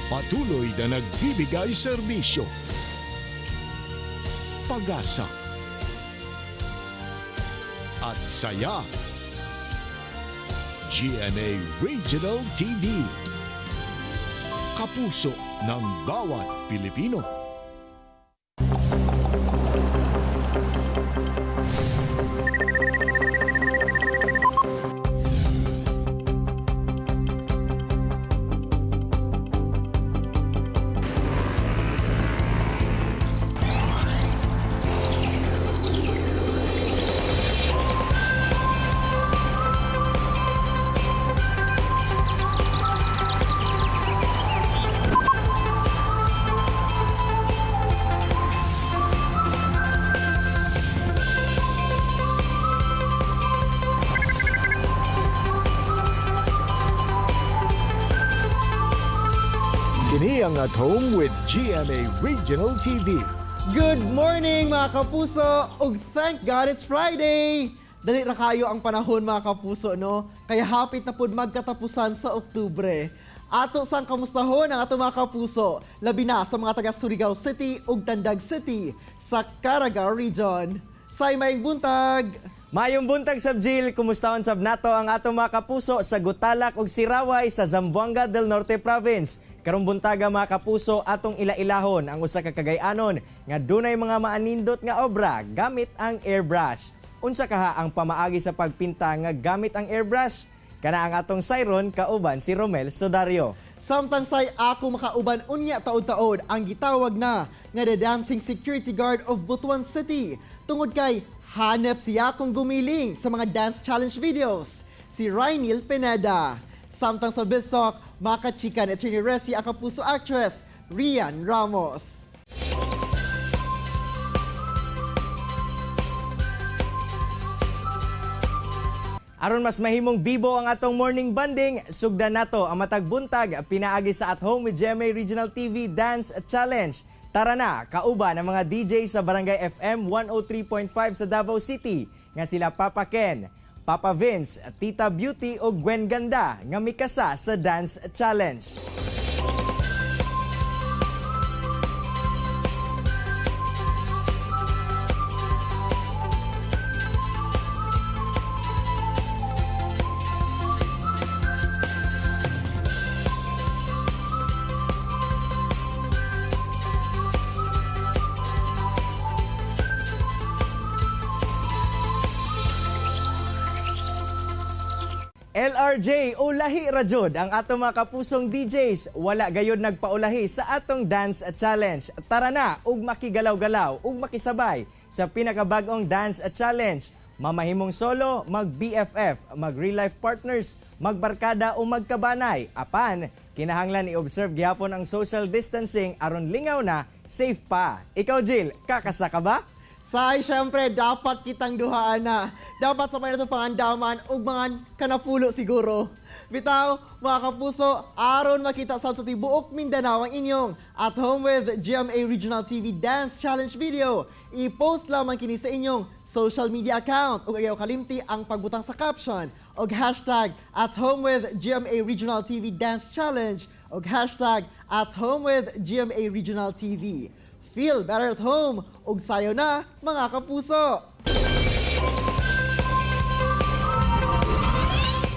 Patuloy na nagbibigay serbisyo. Pag-asa at saya. GMA Regional TV. Kapuso ng bawat Pilipino. Kini ang At Home with GMA Regional TV. Good morning mga kapuso! Ug thank God it's Friday! Dali ra kayo ang panahon mga kapuso, no? Kaya hapit na pud magkatapusan sa Oktubre. Ato sang kamustahon ang ato mga kapuso, labi na sa mga taga Surigao City ug Tandag City sa Caraga Region. Say maayong buntag! Mayong buntag Sabjil, kumustahon sab nato ang ato mga kapuso sa Gutalak ug Siraway sa Zamboanga del Norte Province. Karong buntaga mga kapuso, atong ilailahon ang usa ka kagay-anon nga dunay mga maanindot nga obra gamit ang airbrush. Unsa kaha ang pamaagi sa pagpinta nga gamit ang airbrush? Kana ang atong sayron kauban si Romel Sodario. Samtang say ako makauban unya taod-taod ang gitawag na nga the dancing security guard of Butuan City tungod kay hanep siya kung gumiling sa mga dance challenge videos, si Rainil Pineda. Samtang sa Biztalk, makachika ni Attorney Resi ang kapuso actress, Rian Ramos. Aron mas mahimong bibo ang atong morning banding, sugdan nato ang matag buntag pinaagi sa At Home with GMA Regional TV Dance Challenge. Tara na, kauban ang mga DJ sa Barangay FM 103.5 sa Davao City nga sila Papa Ken, Papa Vince, Tita Beauty o Gwen Ganda nga mikasa sa Dance Challenge. LRJ o lahi ra jud ang atong mga kapusong DJs, wala gayud nagpaulahi sa atong dance challenge. Tara na ug makigalaw-galaw ug makisabay sa pinakabag-ong dance challenge. Mamahimong solo, mag BFF, mag real life partners, magbarkada o magkabanay. Apan, kinahanglan i-observe gihapon ang social distancing aron lingaw na, safe pa. Ikaw Jill, kakasa ka ba? Say, syempre, dapat kitang duhaan na. Dapat sabay na itong pangandaman ug mga kanapulo siguro. Bitaw, mga kapuso, aron makita sa tibuok Mindanao ang inyong At Home with GMA Regional TV Dance Challenge video. I-post lamang kini sa inyong social media account ug ayaw kalimti ang pagbutang sa caption ug hashtag At Home with GMA Regional TV Dance Challenge ug hashtag At Home with GMA Regional TV. Feel better at home ug sayo na mga kapuso.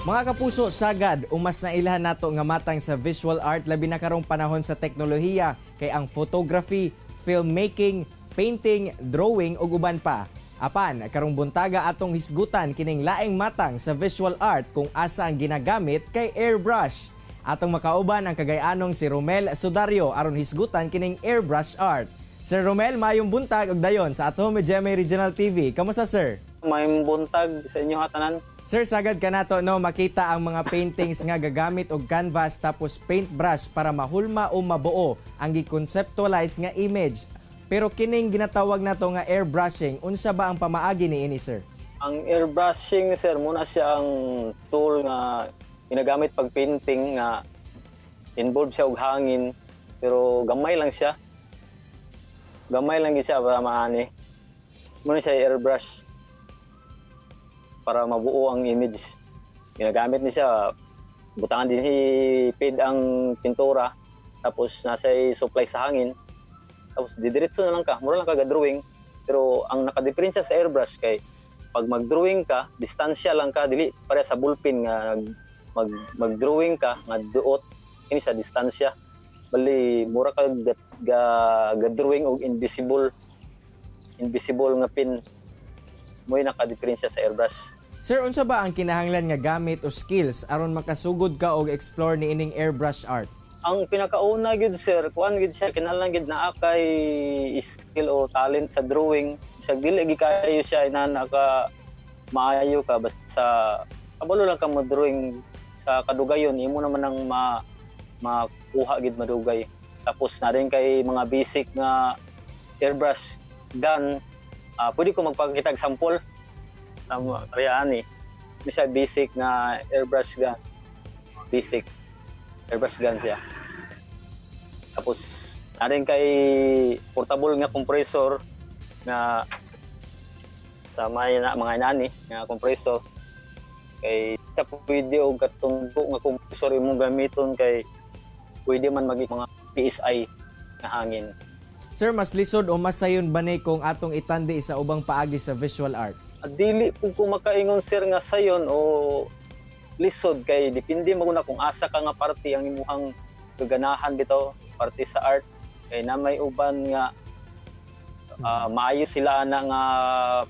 Mga kapuso, sagad umas na ilahan nato nga matang sa visual art labi na karong panahon sa teknolohiya kay ang photography, filmmaking, painting, drawing ug uban pa. Apan karong buntaga atong hisgutan kining laing matang sa visual art kung asa ang ginagamit kay airbrush. Atong makauban ang kagay-anong si Romel Sodario aron hisgutan kining airbrush art. Sir Romel, mayong buntag ug dayon sa At Home with GMA Regional TV. Kamusta sir? Mayong buntag sa inyo hatanan. Sir, sagad ka nato no makita ang mga paintings nga gagamit og canvas tapos paintbrush para mahulma o mabuo ang gi-conceptualize nga image. Pero kining ginatawag nato nga airbrushing, unsa ba ang pamaagi niini sir? Ang airbrushing sir, muna siya ang tool nga ginagamit pag painting nga involved siya og hangin pero gamay lang siya. Gamay lang siya para maani. Muna siya airbrush para mabuo ang image. Ginagamit niya siya, butangan din i-fade ang pintura tapos nasa supply sa hangin, tapos didiretso na lang ka, mura lang ka ga-drawing. Pero ang nakadeferensya sa airbrush kay pag mag-drawing ka, distansya lang ka, dili pare sa ballpen nga mag-drawing ka nga duot kini sa distansya. Bali mura ka ga-drawing og invisible nga pin mo'y nakadeferensya sa airbrush. Sir, unsa ba ang kinahanglan nga gamit o skills aron makasugod ka og explore ni ining airbrush art? Ang pinakauna gid sir, kuan gid siya kinahanglan gid naa kay skill o talent sa drawing. Bisag dili gid kayo siya na naka maayo ka basta kabalo lang ka mo drawing sa kadugayon imo naman ang makuha gid madugay. Tapos na rin kay mga basic nga airbrush gun, pwede ko magpakita og sample sa kareyaan eh. Siya basic nga airbrush gun. Basic airbrush gun siya. Tapos na rin kay portable nga compressor nga sa mga inani nga compressor kay ta pwede og katunggo nga compressor imong gamiton kay pwede man maging mga PSI nga hangin. Sir, mas lisod o mas sayon ba ni kung atong itandi sa ubang paagi sa visual art? Dili po ko makaingon sir nga sayon o lisod kay depende mo na kung asa ka nga parte ang imuhang kaganahan bitaw parte sa art kay na may uban nga maayo sila na nga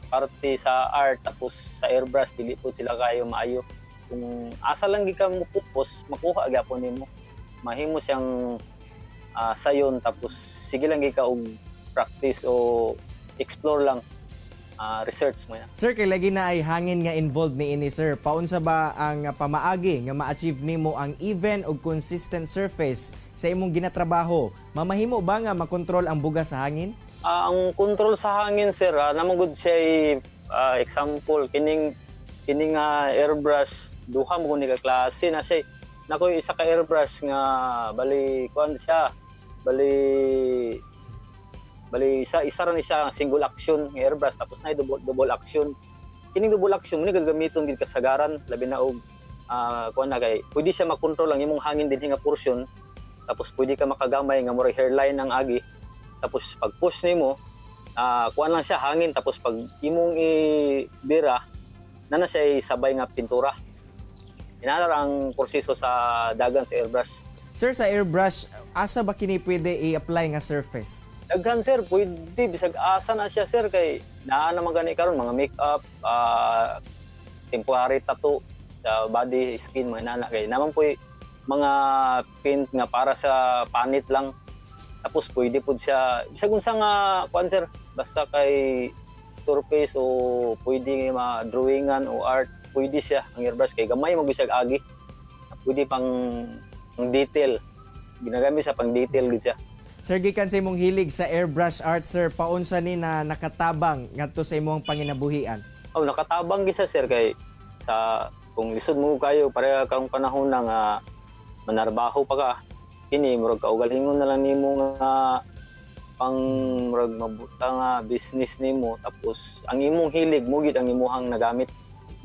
parte sa art tapos sa airbrush dili po sila kayo maayo. Kung asa lang gi ka mo focus makuha gyapon nimo. Mahimo siyang sayon tapos sige lang gi ka og practice o explore lang. Research mo yan. Sir, kay lagi na ay hangin nga involved ni ini sir. Paunsa ba ang pamaagi nga ma-achieve nimo ang even o consistent surface sa imong ginatrabaho? Mamahimo ba nga makontrol ang buga sa hangin? Ang control sa hangin sir, namagud siya example kining airbrush duha mo ni ka klase na siya nakoy isa ka airbrush nga bali kuan siya bali isa ra ni siya single action nga airbrush tapos na double action. Kining double action mo ni gagamiton gid kasagaran labi na og kuan na kay pwede siya makontrol ang imong hangin dinhi nga portion tapos pwede ka makagamay nga murag hairline ang agi tapos pag push nimo kuan lang siya hangin tapos pag imong ibira na siya sabay nga pintura. Inala ang proseso sa dagan sa airbrush. Sir, sa airbrush asa ba kini pwede i-apply nga surface? Daghan sir, pwede bisag asa na siya sir kay naa naman gani karon mga makeup, temporary tattoo sa body, skin mga nana kay naman po mga paint nga para sa panit lang. Tapos pwede po siya bisag unsa nga kuan sir, basta kay surface o pwede ma-drawingan o art, pwede siya ang airbrush kay gamay mo bisag agi. Pwede pang detail. Ginagamit sa pang detail gid siya. Sir, gikan sa imong hilig sa airbrush art, sir, paunsa ni na nakatabang ngadto sa imong panginabuhian? Nakatabang gisa sir kay sa kung lisod mo kayo pareha kang panahon na nga manarbaho pa ka. Kini murag kaugalingon na lang nimo nga pang murag mabuta nga business nimo tapos ang imong hilig mo gid ang imuhang nagamit.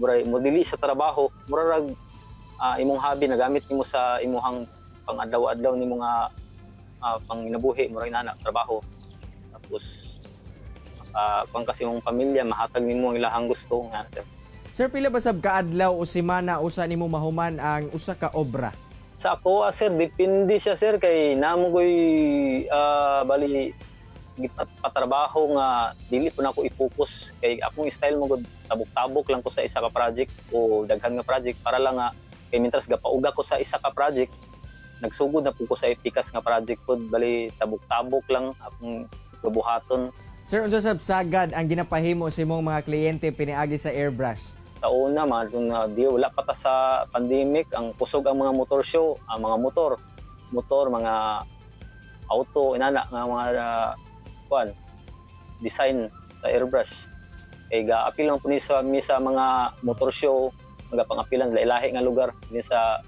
Murag mo dili sa trabaho, murag imong hobby nagamit nimo sa imuhang pang-adlaw-adlaw nimo nga pang inabuhi mo rin anak trabaho tapos kung kasi mong pamilya mahatag nimo ang ilahang gusto nga Sir, pila ba sab kaadlaw o semana usa nimo mahuman ang usa ka obra? sa ako sir depende siya sir kay namo koy bali patrabaho nga dili po na ako i-focus kay akong style mo gud tabok-tabok lang ko sa isa ka project o daghan nga project para lang nga kay mintras gapauga ko sa isa ka project nagsugod na po ko sa epikas nga project po, bali tabok-tabok lang akong gabuhaton. Sir, unsa sab sagad ang ginapahimo sa imong mga kliyente piniagi sa airbrush? Sa una man, di wala pa ta sa pandemic, ang kusog ang mga motor show, ang mga motor, mga auto, inana nga mga design sa airbrush. Kay ga-apil lang po ni sa mga motor show, magapangapilan lahi-lahi nga lugar din sa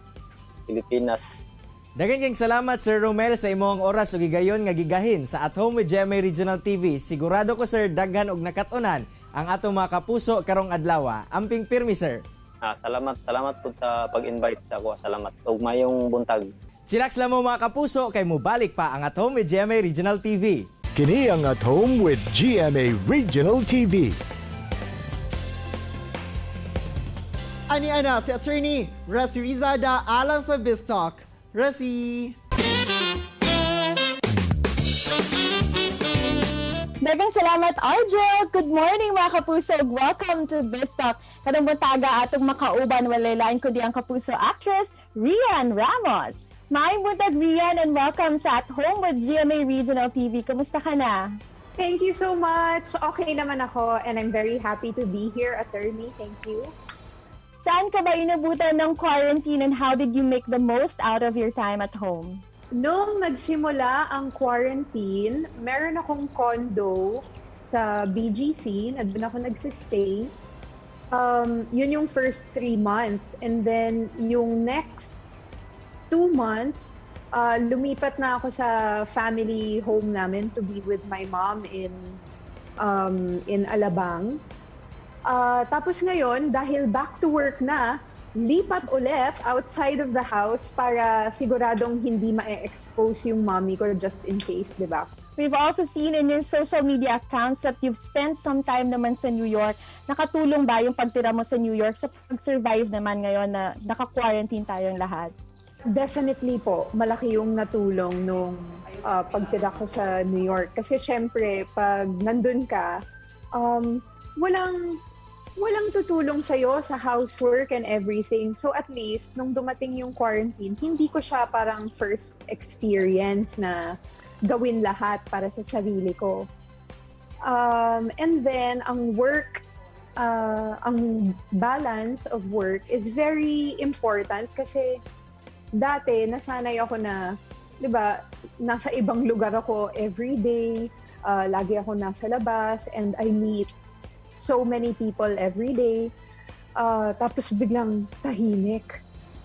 Pilipinas. Daghang kayong salamat Sir Romel sa imong oras ug gigayon nga gigahin sa At Home with GMA Regional TV. Sigurado ko sir daghan og nakatunan ang atong mga kapuso karong adlaw. Amping pirmi sir. Salamat po sa pag-invite sa ako. Salamat. Ug mayong buntag. Chillax lang mo mga kapuso, kay mubalik pa ang At Home with GMA Regional TV. Kini ang At Home with GMA Regional TV. Ani-ana si Attorney Resi Rizada alang sa BizTalk. Resi! Daghang salamat, Argel! Good morning mga kapuso! Welcome to BizTalk. Kadang buntaga atong makauban walay lain kundi ang kapuso actress Rian Ramos. Maayong buntag, Rian, and welcome sa At Home with GMA Regional TV. Kamusta ka na? Thank you so much. Okay naman ako and I'm very happy to be here, attorney. Thank you. Saan ka ba inabutan ng quarantine and how did you make the most out of your time at home? Nung nagsimula ang quarantine, meron akong condo sa BGC. Doon ako nagsistay. Yun yung first 3 months. And then yung next 2 months, lumipat na ako sa family home namin to be with my mom in Alabang. Tapos ngayon, dahil back to work na, lipat ulit outside of the house para siguradong hindi ma-expose yung mommy ko just in case, di ba? We've also seen in your social media accounts that you've spent some time naman sa New York. Nakatulong ba yung pagtira mo sa New York sa pag-survive naman ngayon na naka-quarantine tayong lahat? Definitely po, malaki yung natulong nung pagtira ko sa New York. Kasi syempre, pag nandun ka, walang tutulong sa'yo sa housework and everything. So at least, nung dumating yung quarantine, hindi ko siya parang first experience na gawin lahat para sa sarili ko. And then, ang balance of work is very important kasi dati, nasanay ako na, di ba, nasa ibang lugar ako every day, lagi ako nasa labas, and I meet so many people every day. Tapos biglang tahimik.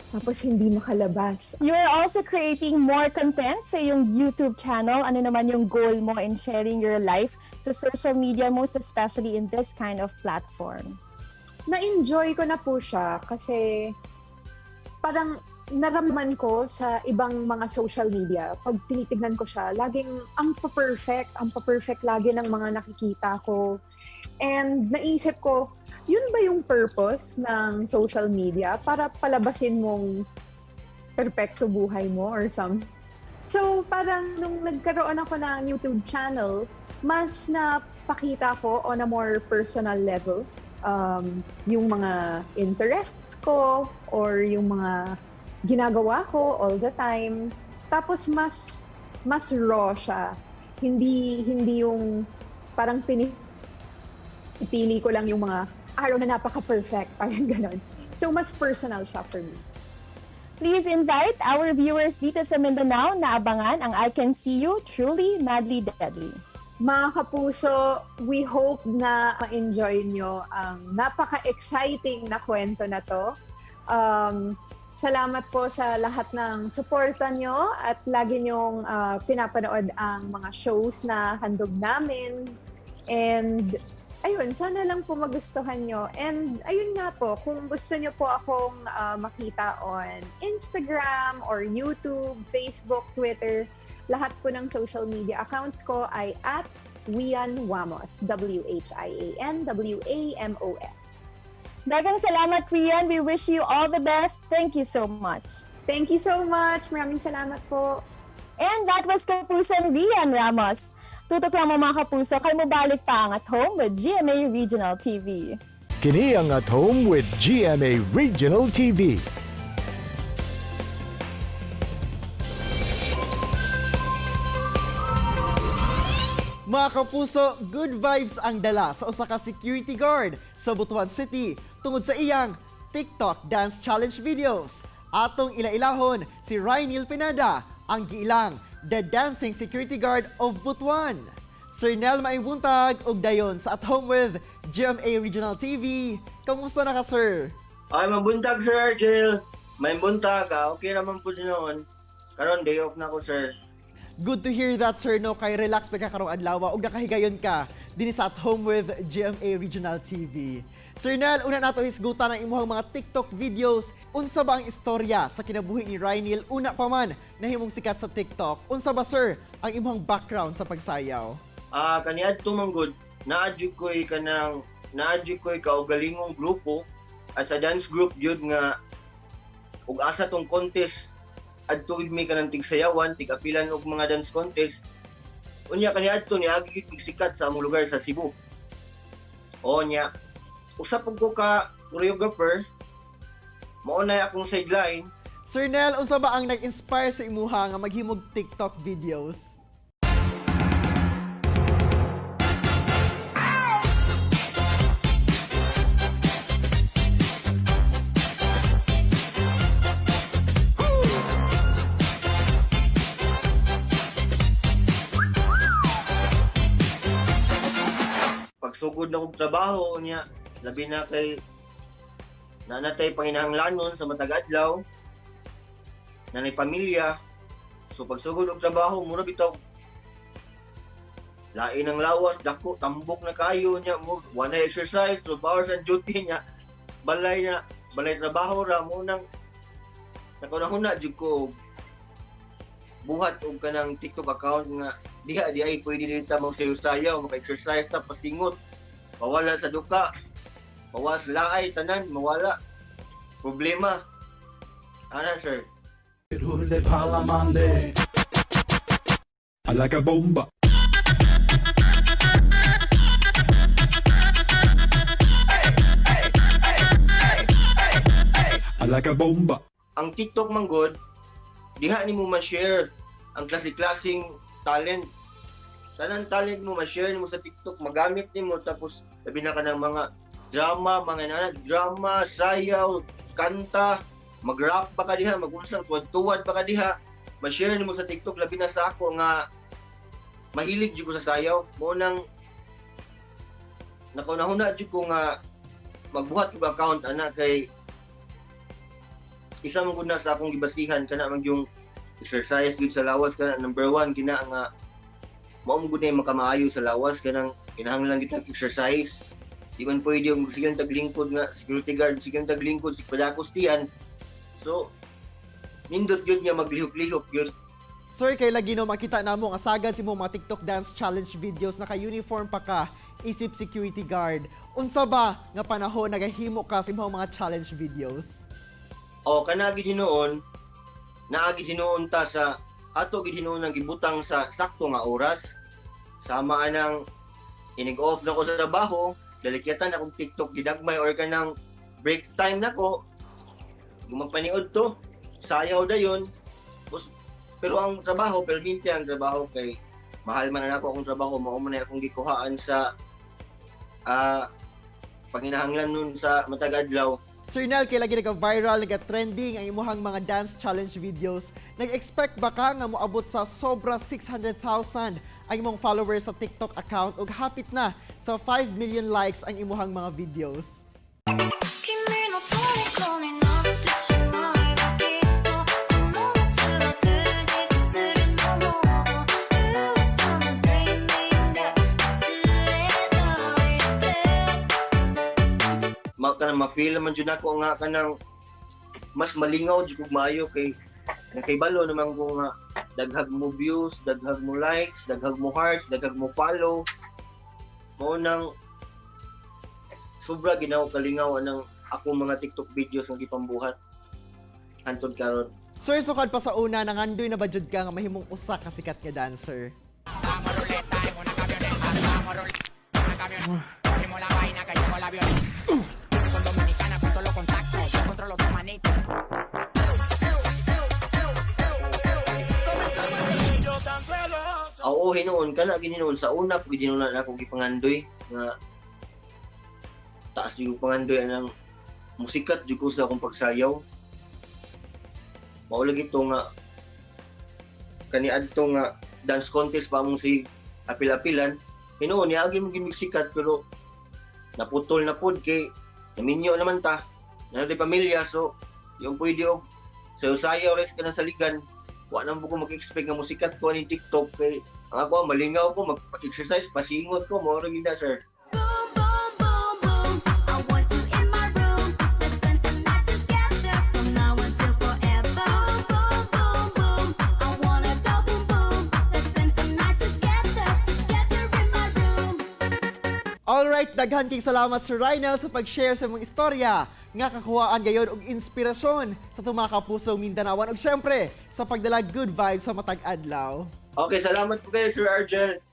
Tapos hindi makalabas. You're also creating more content sa yung YouTube channel. Ano naman yung goal mo in sharing your life sa social media, most especially in this kind of platform? Na-enjoy ko na po siya kasi parang naramdaman ko sa ibang mga social media, pag tinitignan ko siya, laging ang pa-perfect lagi ng mga nakikita ko. And naisip ko, yun ba yung purpose ng social media? Para palabasin mong perfecto buhay mo or something. So parang nung nagkaroon ako ng YouTube channel, mas napakita ko on a more personal level yung mga interests ko or yung mga ginagawa ko all the time. Tapos mas raw siya. Hindi yung parang ipili ko lang yung mga araw na napaka-perfect, parang ganon. So, mas personal siya for me. Please invite our viewers dito sa Mindanao na abangan ang I Can See You, Truly, Madly, Deadly. Mga kapuso, we hope na ma-enjoy nyo ang napaka-exciting na kwento na to. Salamat po sa lahat ng suporta nyo at lagi nyong pinapanood ang mga shows na handog namin. And ayun, sana lang po magustuhan nyo. And ayun nga po, kung gusto nyo po akong makita on Instagram or YouTube, Facebook, Twitter, lahat po ng social media accounts ko ay at Wian Wamos, WHIAN-WAMOS. Daghang salamat, Rian. We wish you all the best. Thank you so much. Thank you so much. Maraming salamat po. And that was Kapusan Rian Ramos. Tutok lang mo mga kapuso, kay mabalik pa ang At Home with GMA Regional TV. Kini ang At Home with GMA Regional TV. Mga kapuso, good vibes ang dala sa usa ka security guard sa Butuan City tungod sa iyang TikTok dance challenge videos. Atong ila-ilahon si Rainil Pinada, ang giilang The Dancing Security Guard of Butuan. Sir Nel Maibuntag ug dayon sa At Home with GMA Regional TV. Kamusta na ka, sir? Ay, mabuntag, Sir Argel. May buntag, okay naman po din noon. Karon day off na ko, sir. Good to hear that, sir, no? Kay relax na ka karong adlaw ug nakahigayon ka din sa At Home with GMA Regional TV. Sir Nel, una nato hisgutan ang imuhang mga TikTok videos. Unsa ba ang istorya sa kinabuhi ni Rynel una pa man nahimong sikat sa TikTok? Unsa ba, sir, ang imuhang background sa pagsayaw? Kaniadto manggod, naadyo ko'y kaugalingong grupo as a dance group jud nga ug asa tong contest adto gid mi kanang tigsayawan, tigapilan og mga dance contest. Unya kaniadto ni agi gid sikat sa among lugar sa Cebu. O nya usap ko ka choreographer, mao na akong sideline. Sir Nel, unsa ba ang nag-inspire sa imuha nga maghimog TikTok videos? Pagsugod na kog trabaho niya, labi na kay nanatay panginahanglanon sa matag adlaw, nanay pamilya. So pagsugod og trabaho mura bitaw lain ang lawas, dako, tambok na kayo niya, mo one exercise, 12 hours ang duty niya, balay trabaho ra mo nang nakunahuna jud ko buhat og kanang TikTok account nga di ay pwede dito magsayaw, mag-exercise ta pasingot, mawala sa duka, mawas laay tanan, mawala problema. Ana sir. de Palamande. I like a bomba. I like a bomba. Ang TikTok manggod, diha nimo ma-share ang klase-klaseng talent. Tanan talent mo ma-share nimo sa TikTok, magamit nimo tapos labi na ka ng mga drama, sayaw, kanta, mag-rap pa ka diha, mag-unsang tuwad-tuwad pa ka diha, ma-share nimo sa TikTok. Labi na sa ako nga mahilig jud ko sa sayaw. Mo nang nakunahuna jud ko nga magbuhat og account ana kay isa man gud na sa akong gibasihan kana man yung exercise gid sa lawas kana number 1 gina nga mao mo gud na makamaayo sa lawas kanang kinahanglan gid exercise. Di man pwede yung sigang taglingkod nga security guard, sigang taglingkod si padakos tiyan. So nindot gyud nga maglihok-lihok gyud. Sir, kay lagi no makita namo nga sagad si mo mga TikTok dance challenge videos, naka-uniform pa ka, isip security guard. Unsa ba nga panahon nagahimo ka sa imong mga challenge videos? O kana gid hinuon, naagi hinuon ta sa ato gid hinuon ang gibutang sa sakto nga oras. Sama anang inig-off na ko sa trabaho, dalikyatan akong TikTok gidagmay or kanang break time nako. Gumapaniod to, sayaw dayon. Pero ang trabaho, perminti ang trabaho kay mahal man na ako akong trabaho, mao man akong gikuhaan sa panginahanglan nun sa matag adlaw. Sir Nel, kay lagi nag-viral, nag-trending ang imuhang mga dance challenge videos. Nag-expect ba ka nga moabot sa sobra 600,000 ang imong followers sa TikTok account ug hapit na sa 5 million likes ang imuhang mga videos? 君の虜になってしまえばきっとこの夏は充実すると思うの噂の dreaming が忘れないでKanang ma-feel man jud ako nga kanang mas malingaw jud kog maayo kay balo naman ko nga daghag mo views, daghag mo likes, daghag mo hearts, daghag mo follow. Mao nang sobra ginaw kalingaw anang akong mga TikTok videos nga gipambuhat hantod karon. Sir, sukad pa sa una, nangandoy na ba jud ka nga mahimong usa ka sikat nga dancer? Oo, hinuon kana gininuon sa una pag ginuon na ako gipangandoy nga taas jud pangandoy anang musikat jud ko sa akong pagsayaw. Mao lagi to nga kaniadto nga dance contest pa mong si apil-apilan. Hinuon ni agi mo gimisikat pero naputol na pod kay naminyo naman ta. Nanay pamilya so yung pwede og sayaw res ka na sa ligan wa na mo ko mag-expect nga musikat ko ni TikTok kay ang ako malingaw ko mag-exercise pasingot ko mo ra gid na, sir. Boom, boom, boom, boom. I want you in my room. Let's spend the night together from now until forever. Boom, boom, boom, boom. I wanna go boom, boom. Let's spend the night together, together in my room. Alright, daghan kay salamat Sir Rhinel sa pag-share sa mong istorya nga kakuhaan gayon og inspirasyon sa mga kapusong Mindanawan ug syempre sa pagdala good vibes sa matag adlaw. Okay, salamat po kayo, Sir Argel.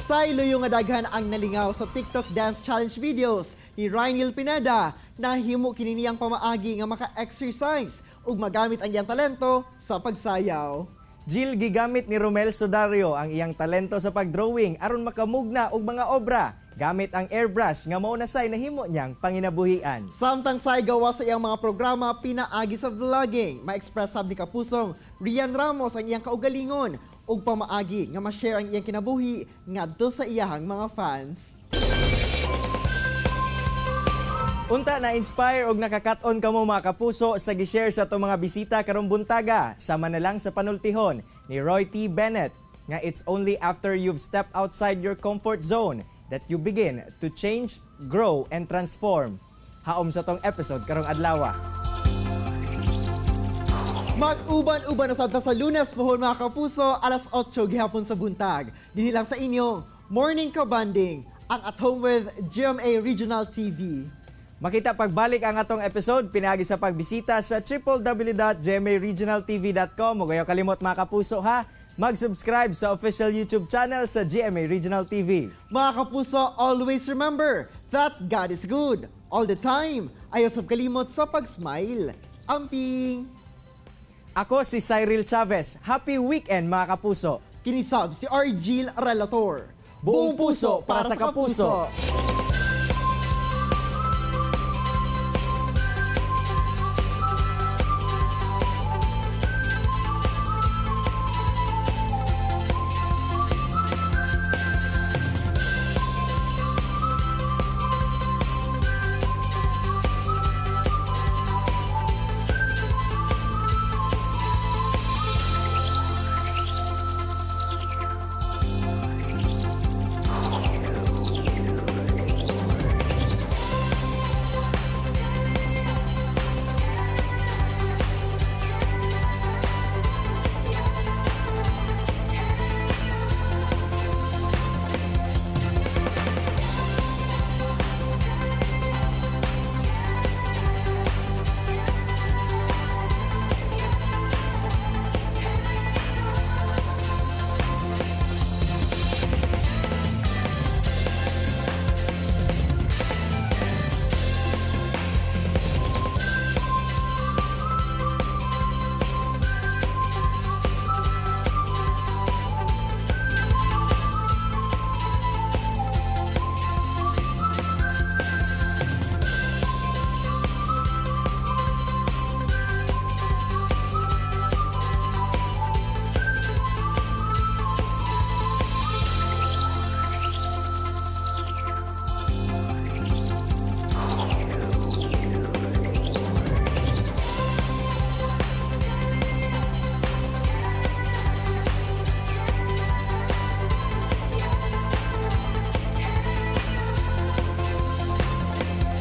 Sa iluyo nga daghan ang nalingaw sa TikTok dance challenge videos ni Rhinel Pineda na himo kini niyang pamaagi nga maka-exercise ug magamit ang iyang talento sa pagsayaw. Jill, gigamit ni Romel Sodario ang iyang talento sa pagdrawing aron makamugna og mga obra gamit ang airbrush nga mao na say nahimo niyang panginabuhian. Samtang say gawa sa iyang mga programa pinaagi sa vlogging, ma-express sab ni kapusong Rian Ramos ang iyang kaugalingon ug pamaagi nga ma-share ang iyang kinabuhi ngadto sa iyahang mga fans. Unta na-inspire og nakakaton kamo mga kapuso sa gi-share sa itong mga bisita karong buntaga. Sama na lang sa panultihon ni Roy T. Bennett nga it's only after you've stepped outside your comfort zone that you begin to change, grow, and transform. Haom sa tong episode karong adlaw. Mag-uban-uban na sabta sa Lunes pohon mga kapuso, alas 8 gihapon sa buntag. Dinhi lang sa inyong Morning Kabanding, ang At Home with GMA Regional TV. Makita pagbalik ang atong episode pinagi sa pagbisita sa www.gmaregionaltv.com. Ug ayaw kalimot mga kapuso ha, mag-subscribe sa official YouTube channel sa GMA Regional TV. Mga kapuso, always remember that God is good all the time. Ayaw sab kalimot sa pag-smile. Amping! Ako si Cyril Chavez. Happy weekend mga kapuso. Kinisab si Argel Relator. Buong puso para sa kapuso.